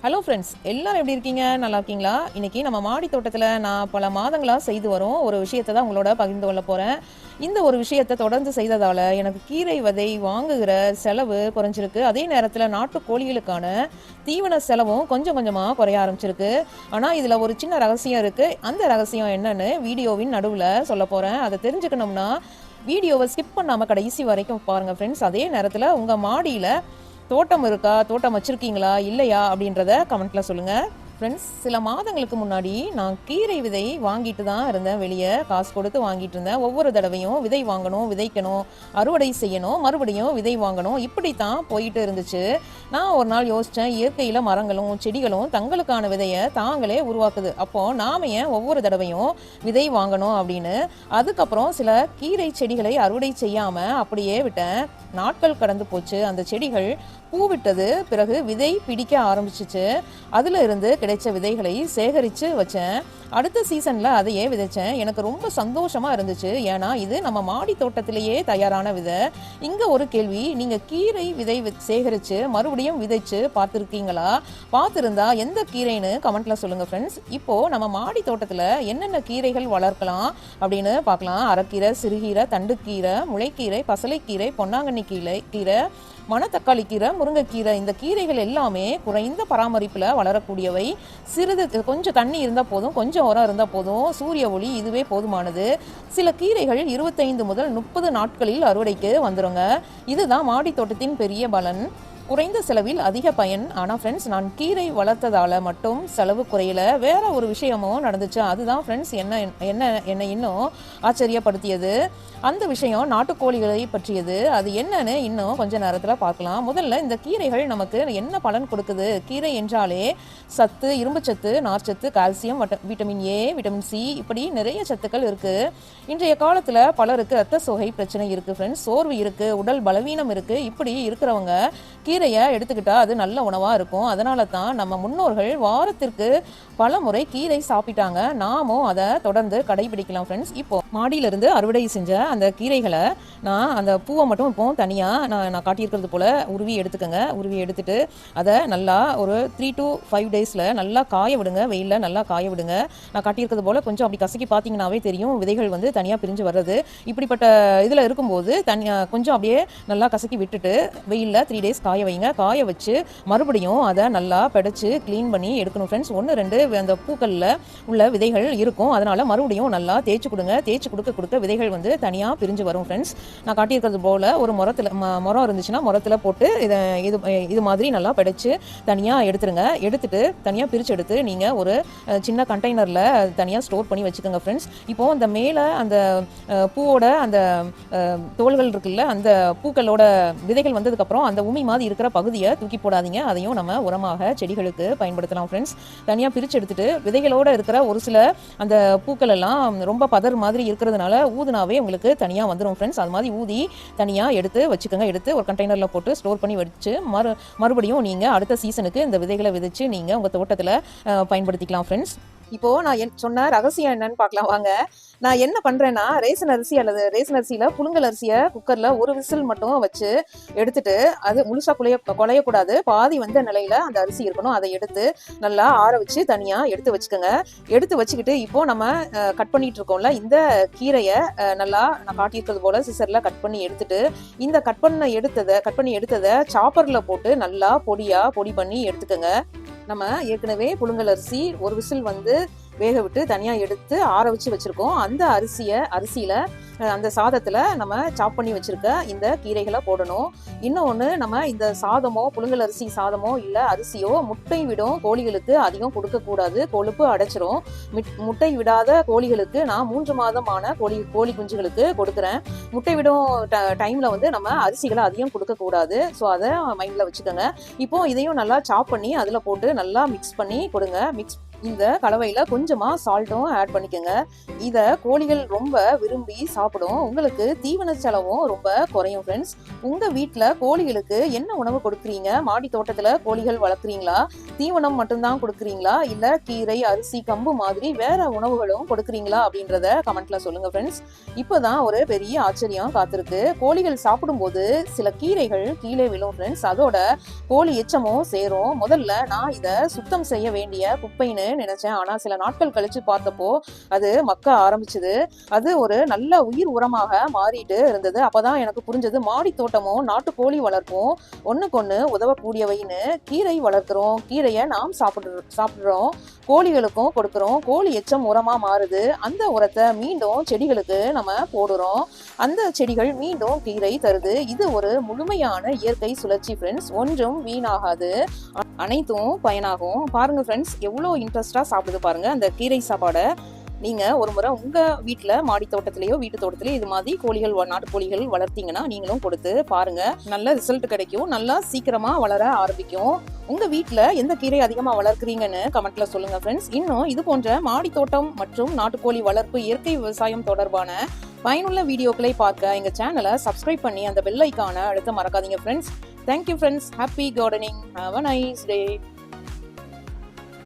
Hello friends, எல்லாரும் எப்படி இருக்கீங்க? நல்லா இருக்கீங்களா? இன்னைக்கு நம்ம மாடி தோட்டத்தில் நான் பல மாதங்களாக செய்து வரும் ஒரு விஷயத்தை தான் உங்களோட பகிர்ந்து கொள்ள போகிறேன். இந்த ஒரு விஷயத்தை தொடர்ந்து செய்ததால் எனக்கு கீரை விதை வாங்குகிற செலவு குறைஞ்சிருக்கு. அதே நேரத்தில் நாட்டு கோழிகளுக்கான தீவன செலவும் கொஞ்சம் கொஞ்சமாக குறைய ஆரம்பிச்சிருக்கு. ஆனால் இதில் ஒரு சின்ன ரகசியம் இருக்குது. அந்த ரகசியம் என்னன்னு வீடியோவின் நடுவில் சொல்ல போகிறேன். அதை தெரிஞ்சுக்கணும்னா வீடியோவை ஸ்கிப் பண்ணாமல் கடைசி வரைக்கும் பாருங்கள் ஃப்ரெண்ட்ஸ். அதே நேரத்தில் உங்கள் மாடியில் தோட்டம் இருக்கா, தோட்டம் வச்சுருக்கீங்களா இல்லையா அப்படின்றத கமெண்ட்டில் சொல்லுங்கள் ஃப்ரெண்ட்ஸ். சில மாதங்களுக்கு முன்னாடி நான் கீரை விதை வாங்கிட்டு தான் இருந்தேன். வெளியே காசு கொடுத்து வாங்கிட்டு இருந்தேன். ஒவ்வொரு தடவையும் விதை வாங்கணும், விதைக்கணும், அறுவடை செய்யணும், மறுபடியும் விதை வாங்கணும், இப்படி தான் போயிட்டு இருந்துச்சு. நான் ஒரு நாள் யோசித்தேன், இயற்கையில் மரங்களும் செடிகளும் தங்களுக்கான விதையை தாங்களே உருவாக்குது. அப்போது நாம் ஏன் ஒவ்வொரு தடவையும் விதை வாங்கணும் அப்படின்னு. அதுக்கப்புறம் சில கீரை செடிகளை அறுவடை செய்யாமல் அப்படியே விட்டேன். நாட்கள் கடந்து போச்சு. அந்த செடிகள் பூவிட்டது. பிறகு விதை பிடிக்க ஆரம்பிச்சிச்சு. அதில் இருந்து கிடைச்ச விதைகளை சேகரித்து வச்சேன். அடுத்த சீசனில் அதையே விதைச்சேன். எனக்கு ரொம்ப சந்தோஷமாக இருந்துச்சு. ஏன்னா இது நம்ம மாடி தோட்டத்திலேயே தயாரான விதை. இங்கே ஒரு கேள்வி, நீங்கள் கீரை விதை சேகரித்து மறுபடியும் விதைச்சு பார்த்துருக்கீங்களா? பார்த்துருந்தா எந்த கீரைன்னு கமெண்ட்டில் சொல்லுங்கள் ஃப்ரெண்ட்ஸ். இப்போது நம்ம மாடி தோட்டத்தில் என்னென்ன கீரைகள் வளர்க்கலாம் அப்படின்னு பார்க்கலாம். அரைக்கீரை, சிறுகீரை, தண்டுக்கீரை, முளைக்கீரை, பசலைக்கீரை, பொன்னாங்கண்ணி கீரை, மணத்தக்காளி கீரை, முருங்கைக்கீரை. இந்த கீரைகள் எல்லாமே குறைந்த பராமரிப்பில் வளரக்கூடியவை. சிறிது கொஞ்சம் தண்ணி இருந்தால் போதும், கொஞ்சம் உரம் இருந்தால் போதும், சூரிய ஒளி இதுவே போதுமானது. சில கீரைகள் 25 முதல் 30 நாட்களில் அறுவடைக்கு வந்துருங்க. இதுதான் மாடி தோட்டத்தின் பெரிய பலன். குறைந்த செலவில் அதிக பயன். ஆனால் ஃப்ரெண்ட்ஸ், நான் கீரை வளர்த்ததால் மட்டும் செலவு குறையல, வேற ஒரு விஷயமும் நடந்துச்சு. அதுதான் ஃப்ரெண்ட்ஸ் என்ன இன்னும் ஆச்சரியப்படுத்தியது. அந்த விஷயம் நாட்டுக்கோழிகளை பற்றியது. அது என்னன்னு இன்னும் கொஞ்ச நேரத்தில் பார்க்கலாம். முதல்ல இந்த கீரைகள் நமக்கு என்ன பலன் கொடுக்குது. கீரை என்றாலே சத்து, இரும்புச்சத்து, நார்ச்சத்து, calcium, vitamin A, vitamin C, இப்படி நிறைய சத்துக்கள் இருக்குது. இன்றைய காலத்தில் பலருக்கு ரத்த சோகை பிரச்சனை இருக்குது ஃப்ரெண்ட்ஸ், சோர்வு இருக்குது, உடல் பலவீனம் இருக்குது. இப்படி இருக்கிறவங்க கீரையை எடுத்துக்கிட்டா அது நல்ல உணவாக இருக்கும். அதனால தான் நம்ம முன்னோர்கள் வாரத்திற்கு பல முறை கீரை சாப்பிட்டாங்க. நாமும் அதை தொடர்ந்து கடைபிடிக்கலாம் ஃப்ரெண்ட்ஸ். இப்போ மாடியிலிருந்து அறுவடை செஞ்ச அந்த கீரைகளை நான் அந்த பூவை மட்டும் இப்போ தனியாக நான் காட்டியிருக்கிறது போல் உருவி எடுத்துக்கோங்க. உருவி எடுத்துட்டு அதை நல்லா ஒரு 3 to 5 டேஸில் நல்லா காய விடுங்க. வெயிலில் நல்லா காய விடுங்க. நான் காட்டியிருக்கிறது போல் கொஞ்சம் அப்படி கசக்கி பார்த்தீங்கன்னாவே தெரியும் விதைகள் வந்து தனியாக பிரிஞ்சு வர்றது. இப்படிப்பட்ட இதில் இருக்கும்போது கொஞ்சம் அப்படியே நல்லா கசக்கி விட்டுட்டு வெயிலில் 3 டேஸ் காய வைங்க. காய வச்சு மறுபடியும் அதை நல்லா பிடிச்சி க்ளீன் பண்ணி எடுக்கணும் ஃப்ரெண்ட்ஸ். 1-2 அந்த பூக்களில் உள்ள விதைகள் இருக்கும். அதனால் மறுபடியும் நல்லா தேய்ச்சி கொடுங்க. தேய்ச்சி கொடுக்க விதைகள் வந்து தனியாக பிரிஞ்சு வரும் ஃப்ரெண்ட்ஸ். நான் காட்டியிருக்கிறது போல் ஒரு மரம் இருந்துச்சுன்னா முரத்தில் போட்டு இது மாதிரி நல்லா பிடிச்சி தனியாக எடுத்துருங்க. எடுத்துட்டு தனியாக பிரித்து எடுத்து நீங்கள் ஒரு சின்ன கண்டெய்னரில் தனியாக ஸ்டோர் பண்ணி வச்சுக்கோங்க ஃப்ரெண்ட்ஸ். இப்போது அந்த மேலே அந்த பூவோட அந்த தோள்கள் இருக்குல்ல, அந்த பூக்களோட விதைகள் வந்ததுக்கப்புறம் அந்த உமி மாதிரி இருக்கிற பகுதியை தூக்கி போடாதீங்க. அதையும் நம்ம உரமாக செடிகளுக்கு பயன்படுத்தலாம் ஃப்ரெண்ட்ஸ். தனியாக பிரித்து எடுத்துட்டு விதைகளோடு இருக்கிற ஒரு சில அந்த பூக்கள் எல்லாம் ரொம்ப பதர் மாதிரி இருக்கிறதுனால ஊதுனாவே உங்களுக்கு தனியாக வந்துடும் ஃப்ரெண்ட்ஸ். அது மாதிரி ஊதி தனியாக எடுத்து வச்சுக்கோங்க. எடுத்து ஒரு கண்டெய்னரில் போட்டு ஸ்டோர் பண்ணி வச்சு மறுபடியும் நீங்கள் அடுத்த சீசனுக்கு இந்த விதைகளை விதைச்சு நீங்கள் உங்கள் தோட்டத்தில் பயன்படுத்திக்கலாம் ஃப்ரெண்ட்ஸ். இப்போது நான் சொன்ன ரகசியம் என்னன்னு பார்க்கலாம் வாங்க. நான் என்ன பண்ணுறேன்னா, ரேசன் அரிசி அல்லது ரேசன் அரிசியில் புழுங்கல் அரிசியை குக்கரில் ஒரு விசில் மட்டும் வச்சு எடுத்துட்டு, அது முழுசாக குழையக்கூடாது, பாதி வந்த நிலையில் அந்த அரிசி இருக்கணும். அதை எடுத்து நல்லா ஆற வச்சு தனியாக எடுத்து வச்சுக்கோங்க. எடுத்து வச்சுக்கிட்டு இப்போது நம்ம கட் பண்ணிட்டு இருக்கோம்ல, இந்த கீரையை நல்லா நான் காட்டியிருக்கிறது போல் சிசரில் கட் பண்ணி எடுத்துட்டு, இந்த கட் பண்ணி எடுத்ததை சாப்பரில் போட்டு நல்லா பொடி பண்ணி எடுத்துக்கோங்க. நம்ம ஏற்கனவே புழுங்கல் அரிசி ஒரு விசில் வந்து வேக விட்டு தனியாக எடுத்து ஆற வச்சு வச்சுருக்கோம். அந்த அரிசியில் அந்த சாதத்தில் நம்ம சாப் பண்ணி வச்சுருக்க இந்த கீரைகளை போடணும். இன்னொன்று, நம்ம இந்த சாதமோ புழுங்கல் அரிசி சாதமோ இல்லை அரிசியோ முட்டை விடும் கோழிகளுக்கு அதிகம் கொடுக்கக்கூடாது. கொழுப்பு அடைச்சிரும். முட்டை விடாத கோழிகளுக்கு நான் 3 மாதமான கோழி குஞ்சுகளுக்கு கொடுக்குறேன். முட்டை விடும் டைமில் வந்து நம்ம அரிசிகளை அதிகம் கொடுக்கக்கூடாது. ஸோ அதை மைண்டில் வச்சுக்கோங்க. இப்போது இதையும் நல்லா சாப் பண்ணி அதில் போட்டு நல்லா மிக்ஸ் பண்ணி கொடுங்க. இந்த கலவையில கொஞ்சமா சால்ட்டும் ஆட் பண்ணிக்கோங்க. இத கோழிகள் ரொம்ப விரும்பி சாப்பிடும். உங்களுக்கு தீவன செலவும் ரொம்ப குறையும் ஃப்ரெண்ட்ஸ். உங்க வீட்ல கோழிகளுக்கு என்ன உணவு கொடுக்குறீங்க? மாடி தோட்டத்துல கோழிகள் வளர்க்குறீங்களா? தீவனம் மட்டும்தான் கொடுக்குறீங்களா? இல்ல கீரை, அரிசி, கம்பு மாதிரி வேற உணவுகளும் கொடுக்குறீங்களா? அப்படின்றத கமெண்ட்ல சொல்லுங்க ஃப்ரெண்ட்ஸ். இப்பதான் ஒரு பெரிய ஆச்சரியம் காத்திருக்கு. கோழிகள் சாப்பிடும்போது சில கீரைகள் கீழே விழும் ஃப்ரெண்ட்ஸ். அதோட கோழி எச்சமும் சேரும். முதல்ல நான் இத சுத்தம் செய்ய வேண்டிய குப்பைன்னு நினைச்சேன். ஆனா சில நாட்கள் கழிச்சு பார்த்தப்போ அது மக்க ஆரம்பிச்சது. அது ஒரு நல்ல உயிர் உரமாக மாறிட்டு இருந்தது. அப்பதான் எனக்கு புரிஞ்சது, மாடி தோட்டமும் நாட்டுக்கோழி வளர்ப்பும் ஒண்ணுக்கொண்ணு உதவக்கூடியவைன்னு. கீரை வளர்க்கிறோம், கீரையை நாம் சாப்பிடுறோம், கோழிகளுக்கும் கொடுக்கிறோம். கோழி எச்சம் உரமா மாறுது. அந்த உரத்தை மீண்டும் செடிகளுக்கு நம்ம போடுறோம். அந்த செடிகள் மீண்டும் கீரை தருது. இது ஒரு முழுமையான இயற்கை சுழற்சி ஃப்ரெண்ட்ஸ். ஒன்றும் வீணாகாது, அனைத்தும் பயனாகும். பாருங்க ஃப்ரெண்ட்ஸ், எவ்வளோ இன்ட்ரெஸ்டா சாப்பிடுது பாருங்க அந்த கீரை சாப்பாடை. நீங்க ஒரு முறை உங்க வீட்டுல மாடி தோட்டத்திலேயோ வீட்டு தோட்டத்திலேயோ இது மாதிரி கோழிகள், நாட்டுக்கோழிகள் வளர்த்தீங்கன்னா நீங்களும் கொடுத்து பாருங்க. நல்ல ரிசல்ட் கிடைக்கும். நல்லா சீக்கிரமா வளர ஆரம்பிக்கும். உங்க வீட்டுல எந்த கீரை அதிகமா வளர்க்குறீங்கன்னு கமெண்ட்ல சொல்லுங்க ஃப்ரெண்ட்ஸ். இன்னும் இது போன்ற மாடி தோட்டம் மற்றும் நாட்டுக்கோழி வளர்ப்பு, இயற்கை விவசாயம் தொடர்பான பயனுள்ள வீடியோக்களை பார்க்க எங்க சேனலை சப்ஸ்கிரைப் பண்ணி அந்த பெல் ஐகானை அழுத்த மறக்காதீங்க friends. Thank you friends. Happy gardening. Have a nice day.